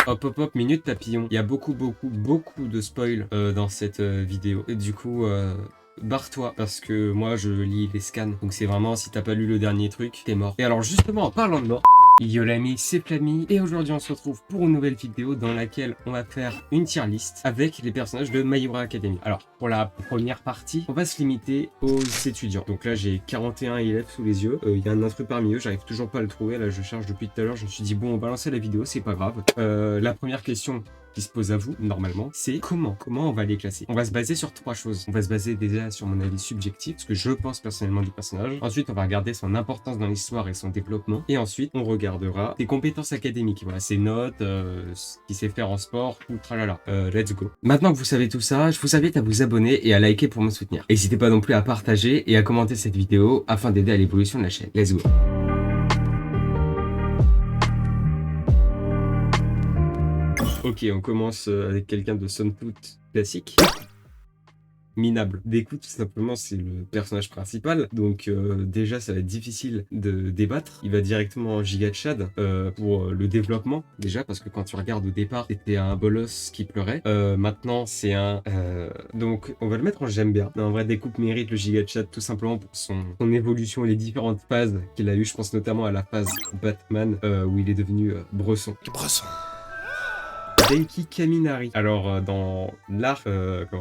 Hop hop hop, minute papillon. Il y a beaucoup de spoil dans cette vidéo. Et du coup, barre-toi, parce que moi je lis les scans. Donc c'est vraiment, si t'as pas lu le dernier truc, t'es mort. Et alors justement, en parlant de mort, yo l'ami, c'est Flammy, et aujourd'hui on se retrouve pour une nouvelle vidéo dans laquelle on va faire une tier list avec les personnages de My Hero Academia. Alors, pour la première partie, on va se limiter aux étudiants. Donc là, j'ai 41 élèves sous les yeux. Il y a un intrus parmi eux, j'arrive toujours pas à le trouver. Là, je cherche depuis tout à l'heure, je me suis dit, bon, on va lancer la vidéo, c'est pas grave. La première question qui se pose à vous, normalement, c'est comment on va les classer. On va se baser sur 3 choses. On va se baser déjà sur mon avis subjectif, ce que je pense personnellement du personnage. Ensuite, on va regarder son importance dans l'histoire et son développement. Et ensuite, on regardera ses compétences académiques, voilà, ses notes, ce qu'il sait faire en sport, ou tralala. Let's go. Maintenant que vous savez tout ça, je vous invite à vous abonner et à liker pour me soutenir. N'hésitez pas non plus à partager et à commenter cette vidéo afin d'aider à l'évolution de la chaîne. Let's go. Ok, on commence avec quelqu'un de somme toute classique. Minable. Deku, tout simplement, c'est le personnage principal. Donc déjà, ça va être difficile de débattre. Il va directement en Giga Chad pour le développement. Déjà, parce que quand tu regardes au départ, c'était un bolos qui pleurait. Maintenant, c'est un... Donc, on va le mettre en j'aime bien. En vrai, Deku mérite le Giga Chad tout simplement pour son évolution et les différentes phases qu'il a eu. Je pense notamment à la phase Batman où il est devenu Bresson. Bresson. Denki Kaminari. Alors, dans l'art,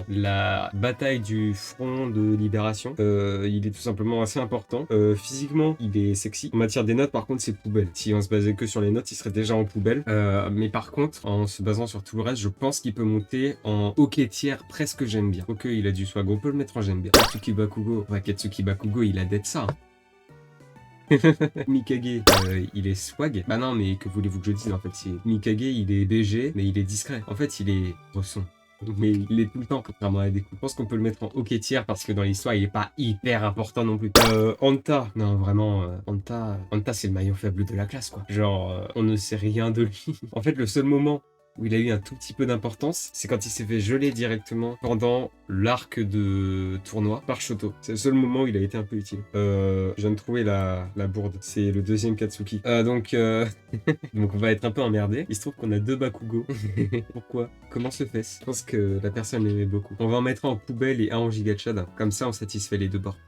la bataille du front de libération, il est tout simplement assez important. Physiquement, il est sexy. En matière des notes, par contre, c'est poubelle. Si on se basait que sur les notes, il serait déjà en poubelle. Mais par contre, en se basant sur tout le reste, je pense qu'il peut monter en ok tiers, presque j'aime bien. Ok, il a du swag, on peut le mettre en j'aime bien. Katsuki Bakugo, ouais, Katsuki Bakugo, il a d'être ça. Hein. Mikage, il est swag. Bah non, mais que voulez-vous que je dise en fait, Mikage, il est BG, mais il est discret. En fait, il est Bresson. Mais il est tout le temps, contrairement à Deku. Je pense qu'on peut le mettre en ok tiers parce que dans l'histoire, il est pas hyper important non plus. Anta, non vraiment, Anta c'est le maillon faible de la classe quoi. Genre, on ne sait rien de lui. En fait, le seul moment où il a eu un tout petit peu d'importance, c'est quand il s'est fait geler directement pendant l'arc de tournoi par Shoto. C'est le seul moment où il a été un peu utile. Je viens de trouver la bourde. C'est le deuxième Katsuki. Donc on va être un peu emmerdé. Il se trouve qu'on a 2 Bakugo. Pourquoi? Comment se fait-ce? Je pense que la personne l'aimait beaucoup. On va en mettre un en poubelle et un en Giga Chad. Comme ça, on satisfait les deux bords.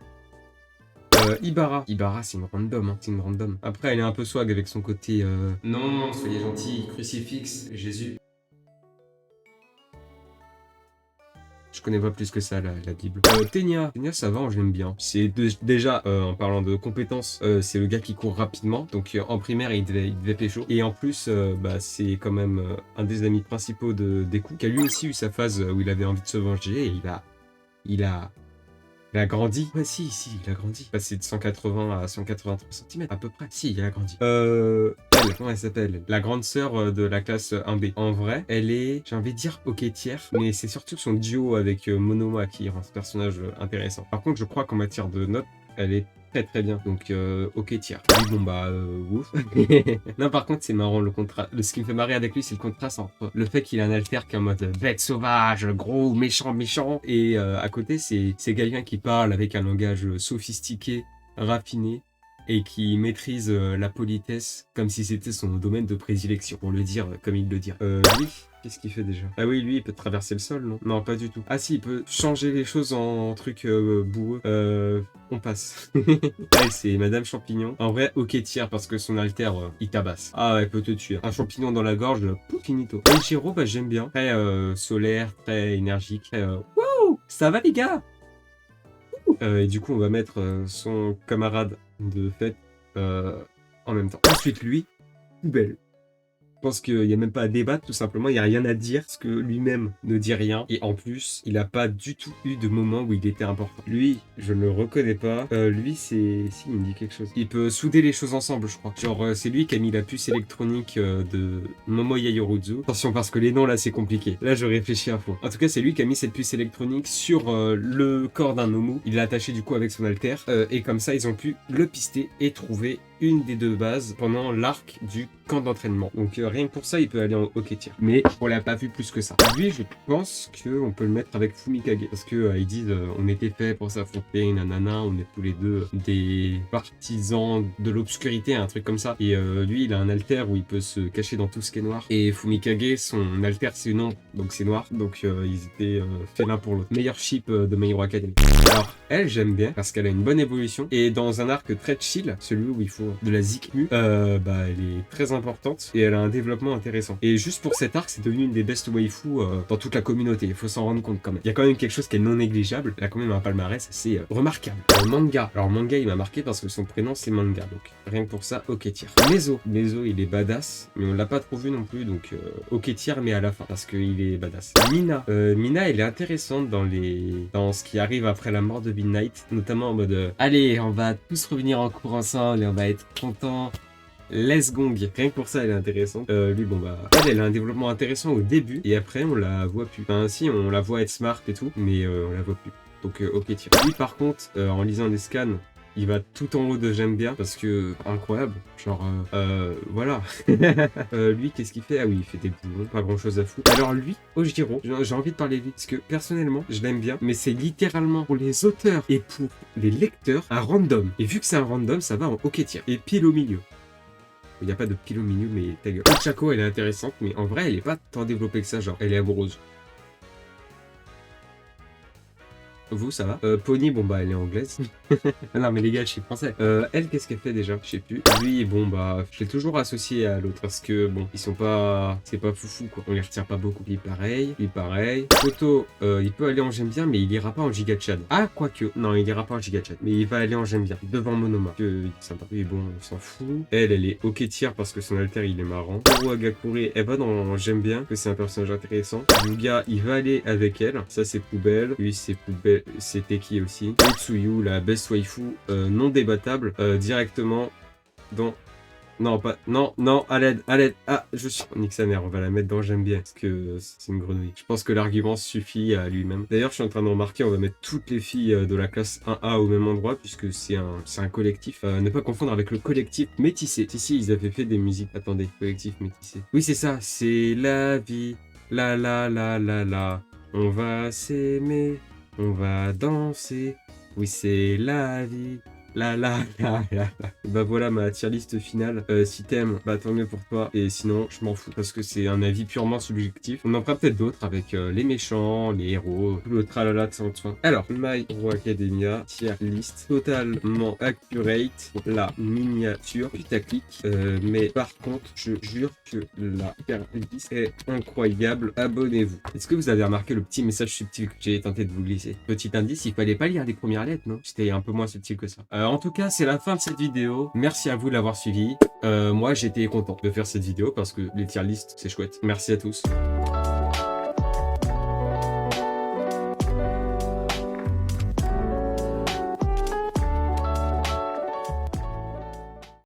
Ibara, c'est une random, hein. C'est une random. Après, elle est un peu swag avec son côté non, soyez gentil, crucifix, Jésus. Je connais pas plus que ça la Bible. Tenya, ça va, je l'aime bien. C'est déjà, en parlant de compétences, c'est le gars qui court rapidement. Donc en primaire, il devait pécho. Et en plus, c'est quand même un des amis principaux de Deku, qui a lui aussi eu sa phase où il avait envie de se venger. Et il a grandi. Ouais, si, il a grandi. Passé de 180 à 183 cm à peu près. Si, il a grandi. Comment elle s'appelle? La grande sœur de la classe 1B. En vrai, elle est, j'ai envie de dire, ok tiers, mais c'est surtout son duo avec Monoma qui rend ce personnage intéressant. Par contre, je crois qu'en matière de notes, elle est très bien. Donc, ok tiers. Oui, bon bah, ouf. Non, par contre, c'est marrant le contraste. Ce qui me fait marrer avec lui, c'est le contraste entre le fait qu'il a un alter qui est en mode bête sauvage, gros, méchant, et à côté, c'est quelqu'un qui parle avec un langage sophistiqué, raffiné, et qui maîtrise la politesse comme si c'était son domaine de prédilection, pour le dire comme il le dit. Lui, qu'est-ce qu'il fait déjà? Ah oui, lui, il peut traverser le sol, non? Non, pas du tout. Ah si, il peut changer les choses en truc boueux. On passe. Elle, c'est Madame Champignon. En vrai, ok tiers, parce que son alter, il tabasse. Ah ouais, peut te tuer. Un champignon dans la gorge, pouf, finito. Eiichiro, bah j'aime bien. Très solaire, très énergique, très... Wouh! Ça va les gars? Et du coup, on va mettre son camarade de fête en même temps. Ensuite, lui, poubelle. Je pense qu'il n'y a même pas à débattre, tout simplement, il n'y a rien à dire, parce que lui-même ne dit rien, et en plus, il n'a pas du tout eu de moment où il était important. Lui, je ne le reconnais pas, lui, c'est... Si, il me dit quelque chose. Il peut souder les choses ensemble, je crois. Genre, c'est lui qui a mis la puce électronique de Momo Yaoyorozu. Attention, parce que les noms, là, c'est compliqué. Là, je réfléchis à fond. En tout cas, c'est lui qui a mis cette puce électronique sur le corps d'un Nomu. Il l'a attaché, du coup, avec son alter, et comme ça, ils ont pu le pister et trouver une des deux bases pendant l'arc du camp d'entraînement. Donc rien que pour ça, il peut aller en hockey tir. Mais on l'a pas vu plus que ça. Lui, je pense qu'on peut le mettre avec Fumikage. Parce que ils disent on était fait pour s'affronter, nanana, on est tous les deux des partisans de l'obscurité, un truc comme ça. Et lui, il a un alter où il peut se cacher dans tout ce qui est noir. Et Fumikage, son alter, c'est une ombre, donc c'est noir. Donc ils étaient faits l'un pour l'autre. Meilleur ship de My Hero Academy. Alors, elle, j'aime bien parce qu'elle a une bonne évolution. Et dans un arc très chill, celui où il faut de la Zikmu, elle est très importante et elle a un développement intéressant. Et juste pour cet arc, c'est devenu une des best waifu dans toute la communauté. Il faut s'en rendre compte quand même. Il y a quand même quelque chose qui est non négligeable. Elle a quand même un palmarès assez remarquable. Manga. Alors, manga, il m'a marqué parce que son prénom, c'est Manga. Donc, rien que pour ça, ok tier. Mezo, il est badass, mais on l'a pas trop vu non plus. Donc, ok tier, mais à la fin parce qu'il est badass. Mina, elle est intéressante dans ce qui arrive après la mort de Midnight, notamment en mode allez, on va tous revenir en cours ensemble et on va être contents. Les Gong, rien que pour ça elle est intéressante. Lui elle a un développement intéressant au début et après on la voit plus. Enfin si, on la voit être smart et tout, mais on la voit plus. Donc ok tiens. Lui par contre, en lisant les scans, il va tout en haut de j'aime bien parce que incroyable, genre voilà. Lui qu'est-ce qu'il fait? Ah oui, il fait des boulons, pas grand chose à foutre. Alors lui, Ojiro, j'ai envie de parler de lui parce que personnellement je l'aime bien, mais c'est littéralement pour les auteurs et pour les lecteurs un random. Et vu que c'est un random, ça va en ok tier. Et pile au milieu. Il n'y a pas de pile au milieu, mais ta gueule. Ochako, elle est intéressante, mais en vrai, elle est pas tant développée que ça, genre, elle est amoureuse. Vous, ça va Pony, elle est anglaise. Non, mais les gars, je suis français. Elle, qu'est-ce qu'elle fait déjà? Je sais plus. Lui, je l'ai toujours associé à l'autre parce que, ils sont pas. C'est pas foufou, quoi. On les retire pas beaucoup. Lui, pareil. Photo, il peut aller en j'aime bien, mais il ira pas en giga chat. Ah, quoique. Non, il ira pas en giga chat. Mais il va aller en j'aime bien. Devant Monoma. Que sympa. Oui, bon, on s'en fout. Elle est ok tier parce que son alter, il est marrant. Toru Agakure, elle va dans j'aime bien, que c'est un personnage intéressant. Yuga, il va aller avec elle. Ça, c'est poubelle. Lui, c'est poubelle. C'était qui aussi? Et Tsuyu, la best waifu non débattable, directement dans... Non, pas... Non, à l'aide. Ah, je suis... Nique sa mère, on va la mettre dans j'aime bien, parce que c'est une grenouille. Je pense que l'argument suffit à lui-même. D'ailleurs, je suis en train de remarquer, on va mettre toutes les filles de la classe 1A au même endroit, puisque c'est un collectif. Ne pas confondre avec le collectif métissé. Si, ils avaient fait des musiques... Attendez, collectif métissé. Oui, c'est ça, c'est la vie. La. On va s'aimer. On va danser, oui c'est la vie, la. Bah voilà ma tier list finale. Si t'aimes, tant mieux pour toi. Et sinon, je m'en fous parce que c'est un avis purement subjectif. On en fera peut-être d'autres avec les méchants, les héros, tout le tralala de son soin. Alors, My Hero Academia, tier list totalement accurate. La miniature putaclic. Mais par contre, je jure que la tier list est incroyable. Abonnez-vous. Est-ce que vous avez remarqué le petit message subtil que j'ai tenté de vous glisser? Petit indice, il fallait pas lire les premières lettres, non? C'était un peu moins subtil que ça. En tout cas, c'est la fin de cette vidéo. Merci à vous de l'avoir suivi. Moi, j'étais content de faire cette vidéo parce que les tier list, c'est chouette. Merci à tous.